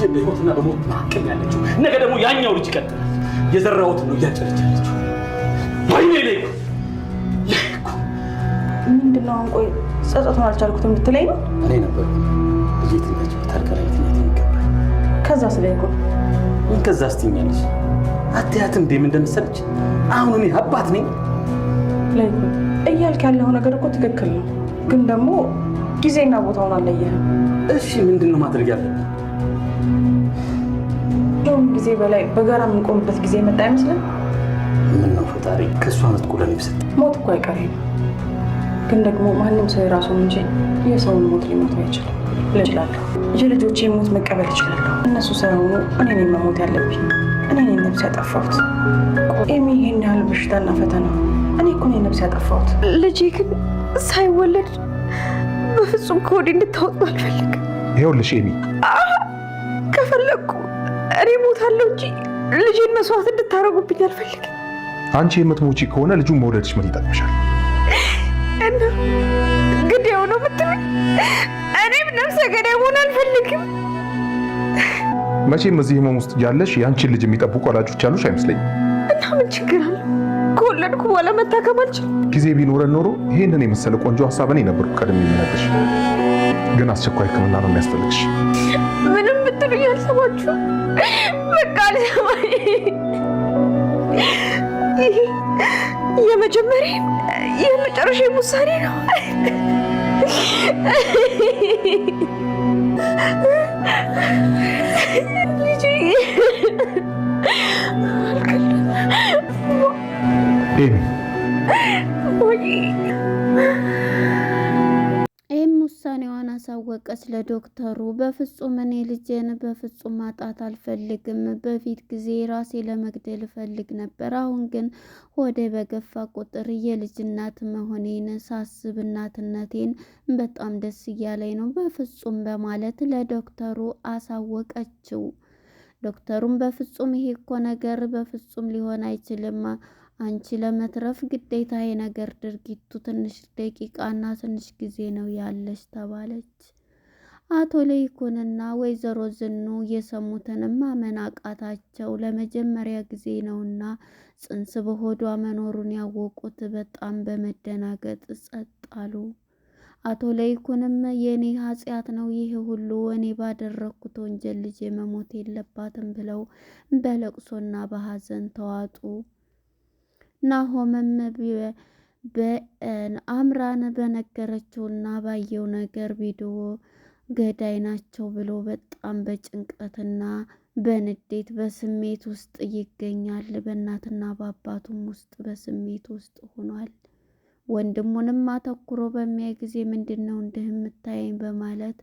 በህይወትና በሞት መካከል ያለችው ነገ ደግሞ ያኛው ልጅ ይቀጥላል። የዘራሁትን ነው እያጨረች ያለችው። ወይኔ ለይኩ ምንድነው? ቆይ ጸጸቱን አልቻልኩትም እንድትለኝ ነው? እኔ ነበር ልጅ የትኛቸው ታርቀራይት ይገባል። ከዛ ስለይኩ ምን ከዛ ስትኛለሽ? አትያትም እንዴም እንደመሰለች አሁን እኔ አባት ነኝ። ለይኩ እያልክ ያለው ነገር እኮ ትክክል ነው፣ ግን ደግሞ ጊዜና ቦታውን አለየህም። እሺ ምንድነው ማድረግ ያለብን? ከሁሉም ጊዜ በላይ በጋራ የምንቆምበት ጊዜ መጣ አይመስልም? ምን ነው ፈጣሪ ከእሷ ነጥቆለን ይብሰጥ። ሞት እኮ አይቀሬ ነው፣ ግን ደግሞ ማንም ሰው የራሱን እንጂ የሰውን ሞት ሊሞት አይችልም። እችላለሁ፣ የልጆቼ ሞት መቀበል እችላለሁ። እነሱ ሳይሆኑ እኔ ነኝ መሞት ያለብኝ። እኔ ነኝ ነፍስ ያጠፋሁት። ኤሚ ይሄን ያህል በሽታና ፈተና እኔ እኮ ነኝ ነፍስ ያጠፋሁት። ልጄ ግን ሳይወለድ በፍጹም ከወዴ እንድታወጡ አልፈልግም። ይኸውልሽ ኤሚ፣ ከፈለግኩ እኔ ሞታለሁ እንጂ ልጄን መስዋዕት እንድታረጉብኝ አልፈልግም። አንቺ የምትሞቺ ከሆነ ልጁን መውለድሽ ምን ይጠቅምሻል? እና ግዴው ነው የምትሉኝ? እኔም ነፍሰ ገዳይ መሆን አልፈልግም። መቼም እዚህ ህመም ውስጥ ያለሽ የአንቺን ልጅ የሚጠብቁ ወላጆች ያሉሽ አይመስለኝም። እና ምን ችግር አለ? ከወለድኩ በኋላ መታከም አልችልም? ጊዜ ቢኖረን ኖሮ ይሄንን የመሰለ ቆንጆ ሀሳብ እኔ ነበርኩ ቀድሜ የምነግርሽ። ግን አስቸኳይ ሕክምና ነው የሚያስፈልግሽ። ምንም ብትሉኝ አልሰማችሁም። በቃ አልሰማኝ። ይሄ የመጀመሪያ የመጨረሻ ውሳኔ ነው። ልጄ ኤም ውሳኔዋን አሳወቀች ለዶክተሩ። በፍጹም እኔ ልጄን በፍጹም ማጣት አልፈልግም። በፊት ጊዜ ራሴ ለመግደል እፈልግ ነበር። አሁን ግን ሆዴ በገፋ ቁጥር የልጅ እናት መሆኔን ሳስብ እናትነቴን በጣም ደስ እያለኝ ነው በፍጹም በማለት ለዶክተሩ አሳወቀችው። ዶክተሩም በፍጹም ይሄ እኮ ነገር በፍጹም ሊሆን አይችልም፣ አንቺ ለመትረፍ ግዴታ የነገር ድርጊቱ ትንሽ ደቂቃና ትንሽ ጊዜ ነው ያለሽ ተባለች። አቶ ለይኩንና ወይዘሮ ዝኑ የሰሙትንም ማመን አቃታቸው። ለመጀመሪያ ጊዜ ነውና ጽንስ በሆዷ መኖሩን ያወቁት በጣም በመደናገጥ ጸጥ አሉ። አቶ ለይኩንም የኔ ኃጢአት ነው ይህ ሁሉ፣ እኔ ባደረኩት ወንጀል ልጄ መሞት የለባትም ብለው በለቅሶና በሐዘን ተዋጡ። ናሆምም በአምራን በነገረችውና ባየው ነገር ቪዲዮ ገዳይ ናቸው ብሎ በጣም በጭንቀትና በንዴት በስሜት ውስጥ ይገኛል። በእናትና በአባቱም ውስጥ በስሜት ውስጥ ሆኗል። ወንድሙንም አተኩሮ በሚያይ ጊዜ ምንድነው እንዲህ የምታየኝ በማለት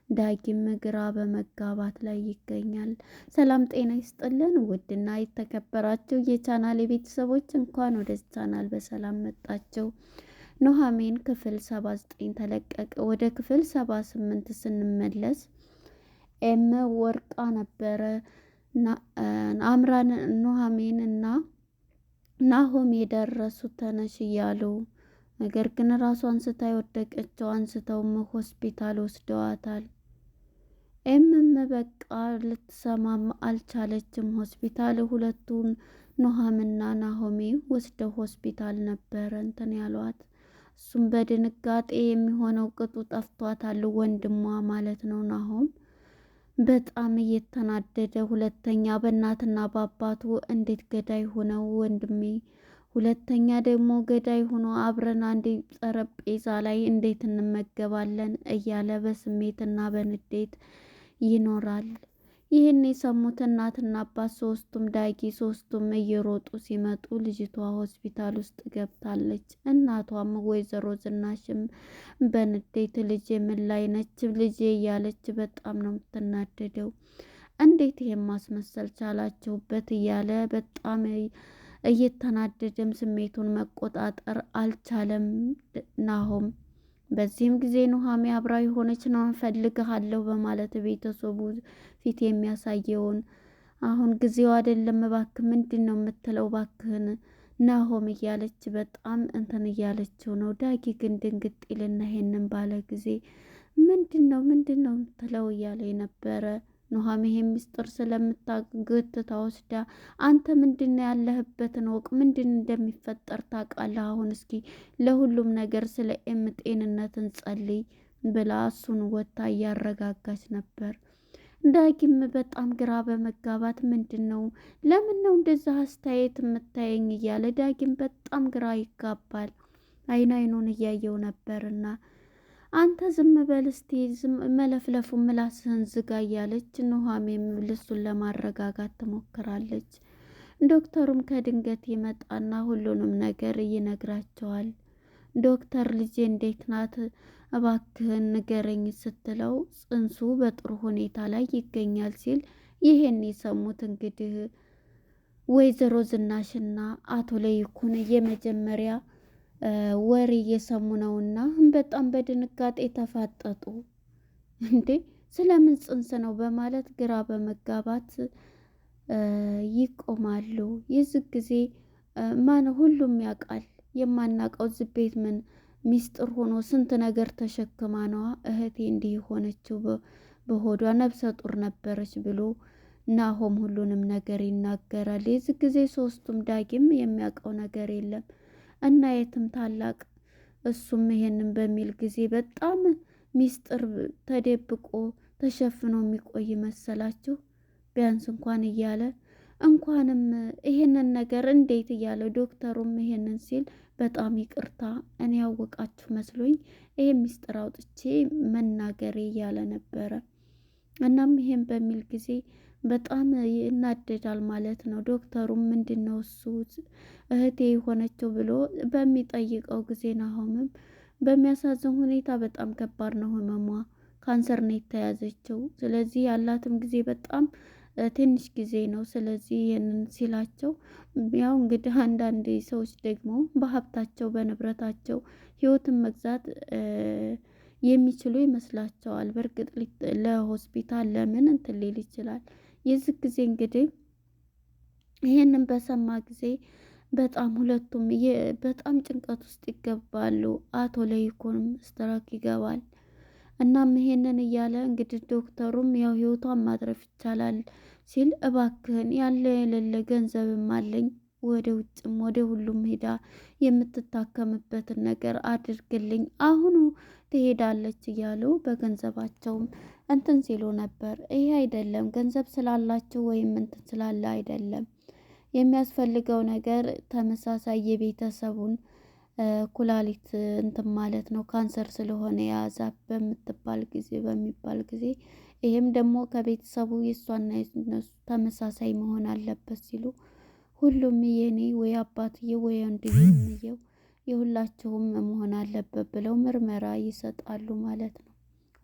ዳጊም ግራ በመጋባት ላይ ይገኛል። ሰላም ጤና ይስጥልን ውድና የተከበራችሁ የቻናል ቤተሰቦች እንኳን ወደ ቻናል በሰላም መጣችሁ። ኑሃሚን ክፍል 79 ተለቀቀ። ወደ ክፍል 78 ስንመለስ ኤም ወርቃ ነበረ። አምራን ኑሃሚን እና ናሆም የደረሱት ተነሽ እያሉ ነገር ግን ራሷን አንስታ የወደቀችው አንስተውም ሆስፒታል ወስደዋታል። ኤምም በቃ ልትሰማም አልቻለችም። ሆስፒታል ሁለቱን ኑሃምና ናሆሜ ወስደው ሆስፒታል ነበረ እንትን ያሏት። እሱም በድንጋጤ የሚሆነው ቅጡ ጠፍቷታል። ወንድሟ ማለት ነው ናሆም በጣም እየተናደደ ሁለተኛ በእናትና በአባቱ እንዴት ገዳይ ሆነው ወንድሜ፣ ሁለተኛ ደግሞ ገዳይ ሆኖ አብረን አንድ ጠረጴዛ ላይ እንዴት እንመገባለን እያለ በስሜትና በንዴት ይኖራል። ይህን የሰሙት እናትና አባት ሶስቱም ዳጊ ሶስቱም እየሮጡ ሲመጡ ልጅቷ ሆስፒታል ውስጥ ገብታለች። እናቷም ወይዘሮ ዝናሽም በንዴት ልጄ ምን ላይ ነች ልጄ እያለች በጣም ነው የምትናደደው። እንዴት ይሄን ማስመሰል ቻላችሁበት እያለ በጣም እየተናደደም ስሜቱን መቆጣጠር አልቻለም ናሆም። በዚህም ጊዜ ኑሃሚ አብራ የሆነች ነው እንፈልግሃለሁ በማለት ቤተሰቡ ፊት የሚያሳየውን አሁን ጊዜው አይደለም እባክህ ምንድን ነው የምትለው እባክህን ናሆም እያለች በጣም እንትን እያለችው ነው። ዳጊ ግን ድንግጥ ይልና ይሄንን ባለ ጊዜ ምንድን ነው የምትለው እያለ ነበረ። ኑሃም ይሄ ሚስጥር ስለምታግት ወስዳ አንተ ምንድነው ያለህበትን ወቅ ምንድን እንደሚፈጠር ታውቃለህ? አሁን እስኪ ለሁሉም ነገር ስለ ኤም ጤንነትን ጸልይ ብላ እሱን ወታ እያረጋጋች ነበር። ዳጊም በጣም ግራ በመጋባት ምንድን ነው ለምን ነው እንደዛ አስተያየት የምታየኝ እያለ ዳጊም በጣም ግራ ይጋባል። አይኑን እያየው ነበርና አንተ ዝም በል እስቲ መለፍለፉ ምላስህን ዝጋ እያለች ኑሃሚን ልሱን ለማረጋጋት ትሞክራለች። ዶክተሩም ከድንገት ይመጣና ሁሉንም ነገር ይነግራቸዋል። ዶክተር ልጄ እንዴት ናት እባክህን ንገረኝ ስትለው ጽንሱ በጥሩ ሁኔታ ላይ ይገኛል ሲል ይሄን የሰሙት እንግዲህ ወይዘሮ ዝናሽና አቶ ለይኩን የመጀመሪያ ወሬ እየሰሙ ነውና በጣም በድንጋጤ ተፋጠጡ። እንዴ ስለምን ጽንስ ነው በማለት ግራ በመጋባት ይቆማሉ። የዚህ ጊዜ ማን ሁሉም ያውቃል የማናውቀው ዝቤት ምን ሚስጥር ሆኖ ስንት ነገር ተሸክማ ነዋ እህቴ እንዲህ ሆነችው በሆዷ ነፍሰ ጡር ነበረች ብሎ ናሆም ሁሉንም ነገር ይናገራል። የዚህ ጊዜ ሶስቱም ዳጊም የሚያውቀው ነገር የለም እና የትም ታላቅ እሱም ይሄንን በሚል ጊዜ በጣም ሚስጥር ተደብቆ ተሸፍኖ የሚቆይ መሰላችሁ? ቢያንስ እንኳን እያለ እንኳንም ይሄንን ነገር እንዴት እያለ ዶክተሩም ይሄንን ሲል በጣም ይቅርታ እኔ ያወቃችሁ መስሎኝ ይሄ ሚስጥር አውጥቼ መናገሬ እያለ ነበረ። እናም ይሄን በሚል ጊዜ በጣም ይናደዳል ማለት ነው። ዶክተሩም ምንድነው እሱ እህቴ የሆነችው ብሎ በሚጠይቀው ጊዜ ናሆምም በሚያሳዝን ሁኔታ በጣም ከባድ ነው ህመሟ፣ ካንሰር ነው የተያዘችው። ስለዚህ ያላትም ጊዜ በጣም ትንሽ ጊዜ ነው። ስለዚህ ይህንን ሲላቸው ያው እንግዲህ አንዳንድ ሰዎች ደግሞ በሀብታቸው በንብረታቸው ህይወትን መግዛት የሚችሉ ይመስላቸዋል። በእርግጥ ለሆስፒታል ለምን እንትን ሊል ይችላል። የዚህ ጊዜ እንግዲህ ይህንን በሰማ ጊዜ በጣም ሁለቱም በጣም ጭንቀት ውስጥ ይገባሉ። አቶ ለይኩንም ስትራክ ይገባል። እናም ይሄንን እያለ እንግዲህ ዶክተሩም ያው ህይወቷን ማትረፍ ይቻላል ሲል እባክህን ያለ የሌለ ገንዘብም አለኝ ወደ ውጭም ወደ ሁሉም ሄዳ የምትታከምበትን ነገር አድርግልኝ አሁኑ ትሄዳለች እያሉ በገንዘባቸውም እንትን ሲሉ ነበር። ይሄ አይደለም ገንዘብ ስላላቸው ወይም እንትን ስላለ አይደለም የሚያስፈልገው ነገር ተመሳሳይ የቤተሰቡን ኩላሊት እንትን ማለት ነው። ካንሰር ስለሆነ የያዛት በሚባል ጊዜ ይሄም ደግሞ ከቤተሰቡ የእሷና የነሱ ተመሳሳይ መሆን አለበት ሲሉ ሁሉም የኔ ወይ አባትዬ ወይ ወንድምየው የሁላቸውም መሆን አለበት ብለው ምርመራ ይሰጣሉ ማለት ነው።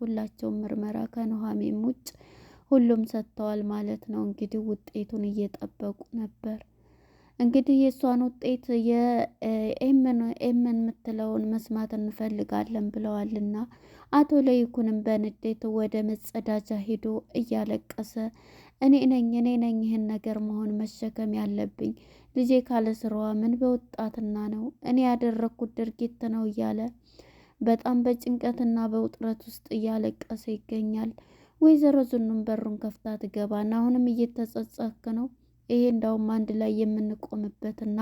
ሁላቸውም ምርመራ ከኑሃሚን ውጭ ሁሉም ሰጥተዋል ማለት ነው። እንግዲህ ውጤቱን እየጠበቁ ነበር። እንግዲህ የእሷን ውጤት የኤምን የምትለውን መስማት እንፈልጋለን ብለዋልና አቶ ለይኩንም በንዴት ወደ መጸዳጃ ሄዶ እያለቀሰ እኔ ነኝ ይህን ነገር መሆን መሸከም ያለብኝ ልጄ ካለ ስራዋ ምን በወጣትና ነው እኔ ያደረኩት ድርጊት ነው እያለ በጣም በጭንቀትና በውጥረት ውስጥ እያለቀሰ ይገኛል። ወይዘሮ ዝኑም በሩን ከፍታ ትገባና አሁንም እየተጸጸክ ነው ይሄ እንዳውም አንድ ላይ የምንቆምበትና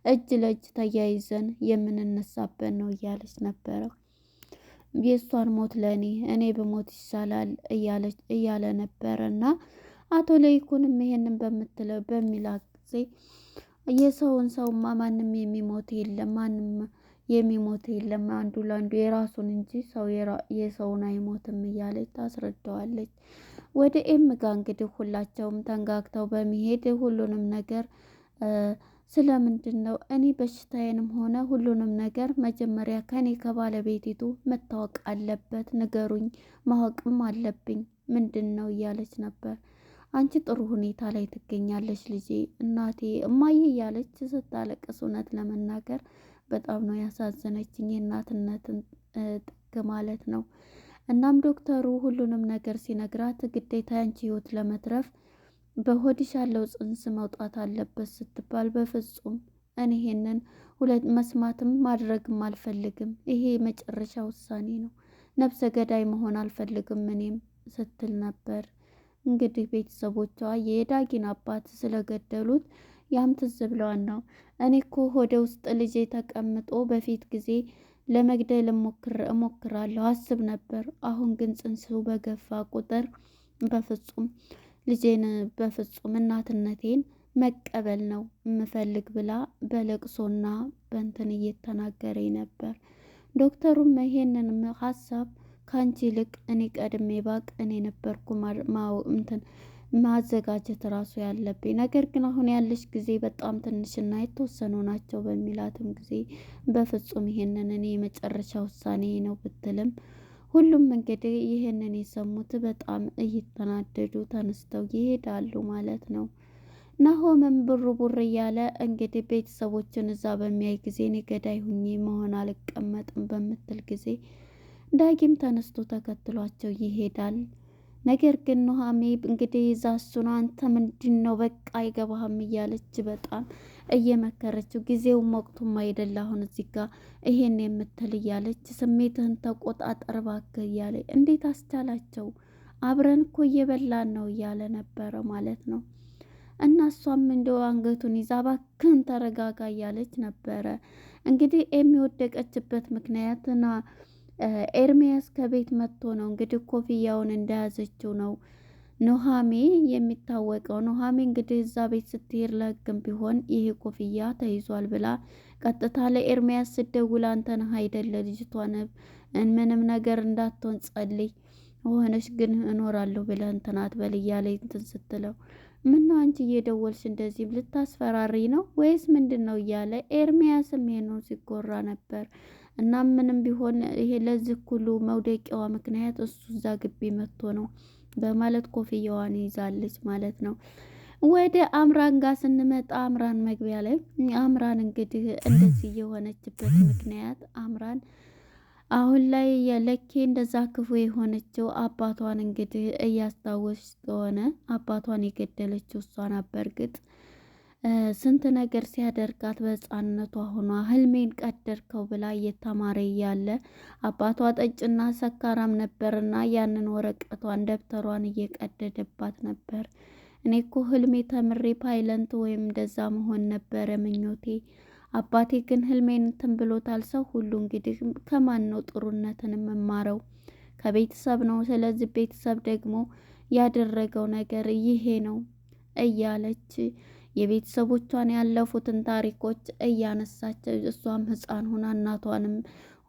እጅ ለእጅ ተያይዘን የምንነሳበት ነው እያለች ነበረ። የእሷን ሞት እኔ በሞት ይሻላል እያለ ነበረና አቶ ለይኩንም ይሄንን በሚላ ጊዜ የሰውን ሰውማ ማንም የሚሞት የለም አንዱ ለአንዱ የራሱን እንጂ ሰው የሰውን አይሞትም እያለች ታስረዳዋለች። ወደ ኤም ጋር እንግዲህ ሁላቸውም ተንጋግተው በመሄድ ሁሉንም ነገር ስለምንድን ነው እኔ በሽታዬንም ሆነ ሁሉንም ነገር መጀመሪያ ከኔ ከባለቤቲቱ መታወቅ አለበት፣ ንገሩኝ፣ ማወቅም አለብኝ ምንድን ነው እያለች ነበር። አንቺ ጥሩ ሁኔታ ላይ ትገኛለች ልጄ፣ እናቴ እማዬ እያለች ስታለቅስ እውነት ለመናገር በጣም ነው ያሳዘነችኝ የእናትነትን ጥግ ማለት ነው። እናም ዶክተሩ ሁሉንም ነገር ሲነግራት ግዴታ ያንቺ ህይወት ለመትረፍ በሆድሽ ያለው ጽንስ መውጣት አለበት ስትባል በፍጹም እኔ ይሄንን መስማትም ማድረግም አልፈልግም፣ ይሄ የመጨረሻ ውሳኔ ነው፣ ነፍሰ ገዳይ መሆን አልፈልግም እኔም ስትል ነበር። እንግዲህ ቤተሰቦቿ የዳጊን አባት ስለገደሉት ያም ትዝ ብለዋል ነው። እኔ እኮ ሆዴ ውስጥ ልጄ ተቀምጦ በፊት ጊዜ ለመግደል እሞክራለሁ አስብ ነበር። አሁን ግን ጽንሱ በገፋ ቁጥር በፍጹም ልጄን በፍጹም እናትነቴን መቀበል ነው የምፈልግ ብላ በለቅሶና በእንትን እየተናገረኝ ነበር። ዶክተሩም ይሄንን ሀሳብ ከአንቺ ይልቅ እኔ ቀድሜ ባቅ እኔ ነበርኩ ማዘጋጀት ራሱ ያለብኝ፣ ነገር ግን አሁን ያለሽ ጊዜ በጣም ትንሽና የተወሰኑ ናቸው በሚላትም ጊዜ በፍጹም ይሄንን እኔ የመጨረሻ ውሳኔ ነው ብትልም ሁሉም እንግዲህ ይሄንን የሰሙት በጣም እየተናደዱ ተነስተው ይሄዳሉ ማለት ነው። ናሆምም ቡር እያለ እንግዲህ ቤተሰቦችን እዛ በሚያይ ጊዜ እኔ ገዳይ ሁኜ መሆን አልቀመጥም በምትል ጊዜ ዳጊም ተነስቶ ተከትሏቸው ይሄዳል። ነገር ግን ኑሃሜ እንግዲህ እዛ እሱን አንተ ምንድን ነው በቃ አይገባህም እያለች በጣም እየመከረችው ጊዜውም ወቅቱም አይደለ አሁን እዚህ ጋር ይሄን የምትል እያለች ስሜትህን ተቆጣጠር እባክህ እያለ እንዴት አስቻላቸው አብረን እኮ እየበላን ነው እያለ ነበረ ማለት ነው። እና እሷም እንደው አንገቱን ይዛ እባክህን ተረጋጋ እያለች ነበረ። እንግዲህ የሚወደቀችበት ምክንያትና ኤርሚያስ ከቤት መጥቶ ነው እንግዲህ ኮፍያውን እንደያዘችው ነው ኑሃሜ የሚታወቀው። ኑሃሜ እንግዲህ እዛ ቤት ስትሄድ ለሕግም ቢሆን ይሄ ኮፍያ ተይዟል ብላ ቀጥታ ለኤርሚያስ ስደውል አንተ ነህ አይደለ ልጅቷን ምንም ነገር እንዳትሆን ጸልይ ሆነሽ ግን እኖራለሁ ብለህ እንትን አትበል እያለ እንትን ስትለው ምነው አንቺ እየደወልሽ እንደዚህ ልታስፈራሪ ነው ወይስ ምንድን ነው እያለ ኤርሚያስም ይሄንን ሲጎራ ነበር። እና ምንም ቢሆን ይሄ ለዚህ ሁሉ መውደቂያዋ ምክንያት እሱ እዛ ግቢ መጥቶ ነው በማለት ኮፍያዋን ይዛለች ማለት ነው። ወደ አምራን ጋር ስንመጣ አምራን መግቢያ ላይ አምራን እንግዲህ እንደዚህ የሆነችበት ምክንያት አምራን አሁን ላይ የለኬ እንደዛ ክፉ የሆነችው አባቷን እንግዲህ እያስታወስች ስለሆነ አባቷን የገደለችው እሷ ናት። በእርግጥ ስንት ነገር ሲያደርጋት በሕፃንነቷ ሆኗ ህልሜን ቀደርከው ብላ እየተማረ እያለ አባቷ ጠጭና ሰካራም ነበርና ያንን ወረቀቷን ደብተሯን እየቀደደባት ነበር። እኔ እኮ ህልሜ ተምሬ ፓይለንት ወይም እንደዛ መሆን ነበረ ምኞቴ፣ አባቴ ግን ህልሜን እንትን ብሎታል። ሰው ሁሉ እንግዲህ ከማን ነው ጥሩነትን የምማረው? ከቤተሰብ ነው። ስለዚህ ቤተሰብ ደግሞ ያደረገው ነገር ይሄ ነው እያለች የቤተሰቦቿን ያለፉትን ታሪኮች እያነሳች እሷም ህፃን ሆና እናቷንም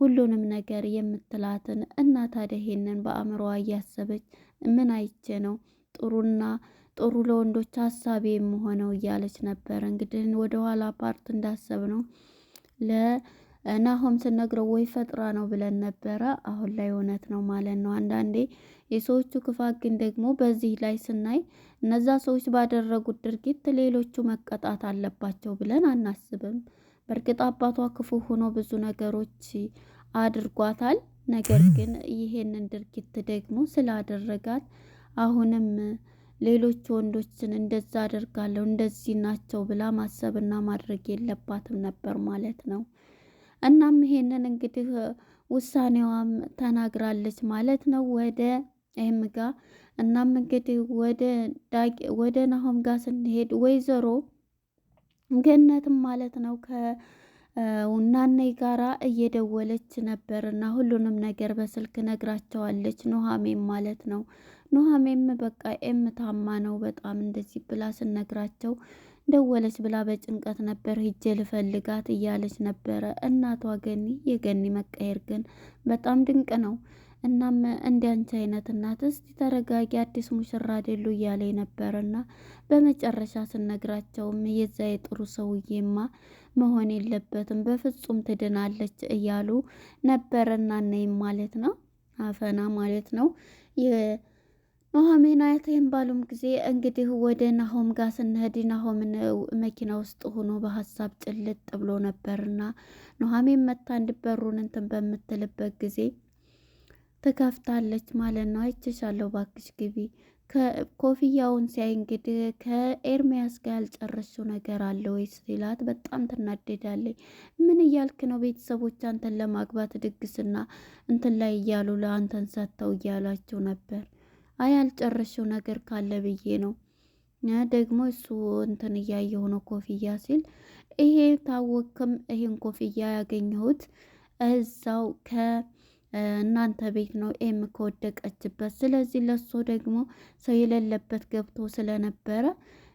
ሁሉንም ነገር የምትላትን እና ታዲያ ይሄንን በአእምሮዋ እያሰበች ምን አይቼ ነው ጥሩ ለወንዶች ሀሳቢ የምሆነው እያለች ነበረ። እንግዲህ ወደ ኋላ ፓርት እንዳሰብ ነው ለናሆም ስነግረው ወይ ፈጥራ ነው ብለን ነበረ። አሁን ላይ እውነት ነው ማለት ነው። አንዳንዴ የሰዎቹ ክፋት ግን ደግሞ በዚህ ላይ ስናይ እነዛ ሰዎች ባደረጉት ድርጊት ሌሎቹ መቀጣት አለባቸው ብለን አናስብም። በእርግጥ አባቷ ክፉ ሆኖ ብዙ ነገሮች አድርጓታል። ነገር ግን ይሄንን ድርጊት ደግሞ ስላደረጋት አሁንም ሌሎች ወንዶችን እንደዛ አደርጋለሁ እንደዚህ ናቸው ብላ ማሰብና ማድረግ የለባትም ነበር ማለት ነው። እናም ይሄንን እንግዲህ ውሳኔዋም ተናግራለች ማለት ነው ወደ ኤምጋ። እናም እንግዲህ ወደ ናሆም ጋር ስንሄድ ወይዘሮ ገነትም ማለት ነው ከናኔ ጋራ እየደወለች ነበር እና ሁሉንም ነገር በስልክ ነግራቸዋለች። ኑሃሜም ማለት ነው ኑሃሜም በቃ ታማ ነው በጣም እንደዚህ ብላ ስነግራቸው ደወለች ብላ በጭንቀት ነበር ሂጄ ልፈልጋት እያለች ነበረ። እናቷ ገኒ የገኒ መቀየር ግን በጣም ድንቅ ነው። እናም እንዲያንቺ አይነት እናት እስቲ ተረጋጊ አዲስ ሙሽራ አይደሉ እያለ ነበርና በመጨረሻ ስነግራቸውም የዛ የጥሩ ሰውዬማ መሆን የለበትም በፍጹም ትድናለች እያሉ ነበርና ነይም ማለት ነው አፈና ማለት ነው ኑሃሜን አያቴን ባሉም ጊዜ እንግዲህ ወደ ናሆም ጋር ስንሄድ ናሆምን መኪና ውስጥ ሆኖ በሀሳብ ጭልጥ ብሎ ነበርና ኑሃሜን መታ እንድበሩን እንትን በምትልበት ጊዜ ትከፍታለች ማለት ነው። አይቼሻለሁ ባክሽ ግቢ። ኮፍያውን ሲያይ እንግዲህ ከኤርሚያስ ጋር ያልጨረስሽው ነገር አለ ወይ ሲላት በጣም ትናደዳለች። ምን እያልክ ነው? ቤተሰቦች አንተን ለማግባት ድግስና እንትን ላይ እያሉ ለአንተን ሰጥተው እያላቸው ነበር። ያልጨረሽው ነገር ካለ ብዬ ነው። ደግሞ እሱ እንትን እያየሁ ነው ኮፍያ ሲል ይሄ ታወክም ይሄን ኮፍያ ያገኘሁት እዛው ከእናንተ ቤት ነው ኤም ከወደቀችበት። ስለዚህ ለሱ ደግሞ ሰው የሌለበት ገብቶ ስለነበረ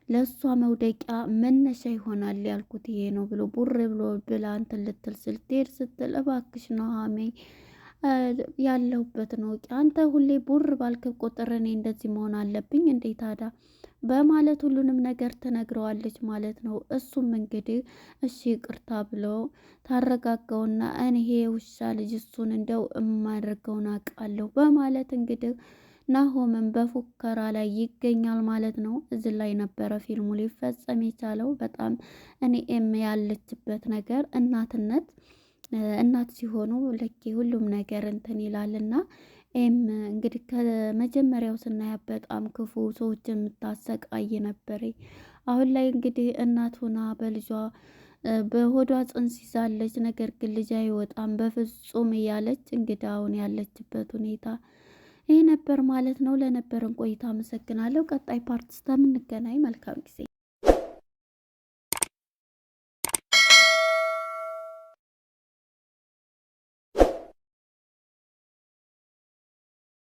ለእሷ መውደቂያ መነሻ ይሆናል ያልኩት ይሄ ነው ብሎ ቡር ብሎ ብላ እንትን ልትል ስትሄድ ስትል እባክሽ ኑሃሜ ያለሁበትን ወቂ፣ አንተ ሁሌ ቡር ባልክ ቁጥር እኔ እንደዚህ መሆን አለብኝ እንዴ ታዲያ በማለት ሁሉንም ነገር ትነግረዋለች ማለት ነው። እሱም እንግዲህ እሺ ይቅርታ ብሎ ታረጋጋውና እኔ ይሄ ውሻ ልጅ እሱን እንደው የማደርገውን አውቃለሁ በማለት እንግዲህ ናሆምን በፉከራ ላይ ይገኛል ማለት ነው። እዚህ ላይ ነበረ ፊልሙ ሊፈጸም የቻለው። በጣም እኔ ኤም ያለችበት ነገር እናት ሲሆኑ ልክ ሁሉም ነገር እንትን ይላልና ኤም እንግዲህ ከመጀመሪያው ስናያት በጣም ክፉ ሰዎች የምታሰቃይ ነበር። አሁን ላይ እንግዲህ እናት ሆና በልጇ በሆዷ ጽንስ ይዛለች። ነገር ግን ልጅ አይወጣም በፍጹም እያለች እንግዲህ አሁን ያለችበት ሁኔታ ይህ ነበር ማለት ነው። ለነበረን ቆይታ አመሰግናለሁ። ቀጣይ ፓርት እስከምንገናኝ መልካም ጊዜ